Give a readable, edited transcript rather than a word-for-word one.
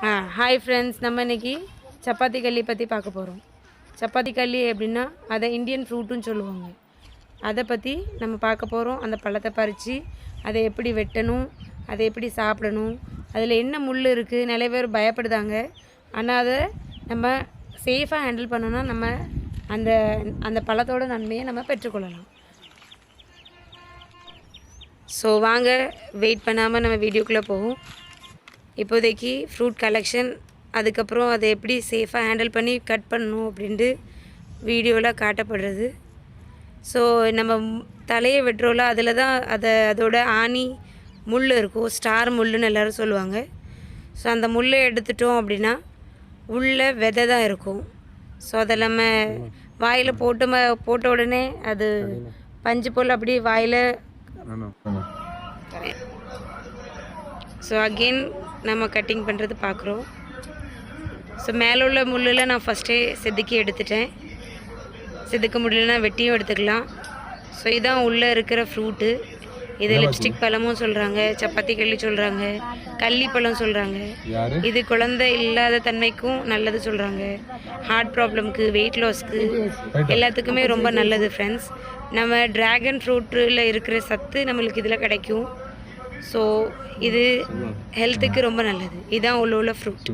Hi friends, நம்ம இன்றைக்கி சப்பாத்தி கல்லி பற்றி பார்க்க போகிறோம். சப்பாத்தி கல்லி எப்படின்னா அதை இந்தியன் ஃப்ரூட்டுன்னு சொல்லுவாங்க. அதை பற்றி நம்ம பார்க்க போகிறோம். அந்த பழத்தை பறித்து அதை எப்படி வெட்டணும், அதை எப்படி சாப்பிடணும், அதில் என்ன முள் இருக்குது, நிறைய பேர் பயப்படுதாங்க. ஆனால் அதை நம்ம சேஃபாக ஹேண்டில் பண்ணோன்னா நம்ம அந்த அந்த பழத்தோட நன்மையை நம்ம பெற்றுக்கொள்ளலாம். ஸோ வாங்க, வெயிட் பண்ணாமல் நம்ம வீடியோக்குள்ளே போவோம். இப்போதைக்கு ஃப்ரூட் கலெக்ஷன், அதுக்கப்புறம் அதை எப்படி சேஃபாக ஹேண்டில் பண்ணி கட் பண்ணணும் அப்படின்ட்டு வீடியோவில் காட்டப்படுறது. ஸோ நம்ம தலையை வெட்டுறோம்ல, அதில் தான் அதோட ஆணி முள் இருக்கும், ஸ்டார் முள்ளுன்னு எல்லோரும் சொல்லுவாங்க. ஸோ அந்த முள்ளை எடுத்துட்டோம் அப்படின்னா உள்ள விதை தான் இருக்கும். ஸோ அதை நம்ம வாயில் போட்ட உடனே அது பஞ்சு போல் அப்படி வாயில். ஸோ அகெயின் நம்ம கட்டிங் பண்ணுறது பார்க்குறோம். ஸோ மேலே உள்ள முள்ளில் நான் ஃபஸ்ட்டே செதுக்கி எடுத்துட்டேன். செதுக்க முடியலன்னா வெட்டியும் எடுத்துக்கலாம். ஸோ இதுதான் உள்ளே இருக்கிற ஃப்ரூட்டு. இது லிப்ஸ்டிக் பழமும் சொல்கிறாங்க, சப்பாத்தி கல்லி சொல்கிறாங்க, கள்ளி பழம் சொல்கிறாங்க. இது குழந்தை இல்லாத தன்மைக்கும் நல்லது சொல்கிறாங்க. ஹார்ட் ப்ராப்ளம்க்கு, வெயிட் லாஸ்க்கு, எல்லாத்துக்குமே ரொம்ப நல்லது ஃப்ரெண்ட்ஸ். நம்ம ட்ராகன் ஃப்ரூட்டில் இருக்கிற சத்து நம்மளுக்கு இதில் கிடைக்கும். ஸோ இது ஹெல்த்துக்கு ரொம்ப நல்லது. இதுதான் உள்ள ஃப்ரூட்.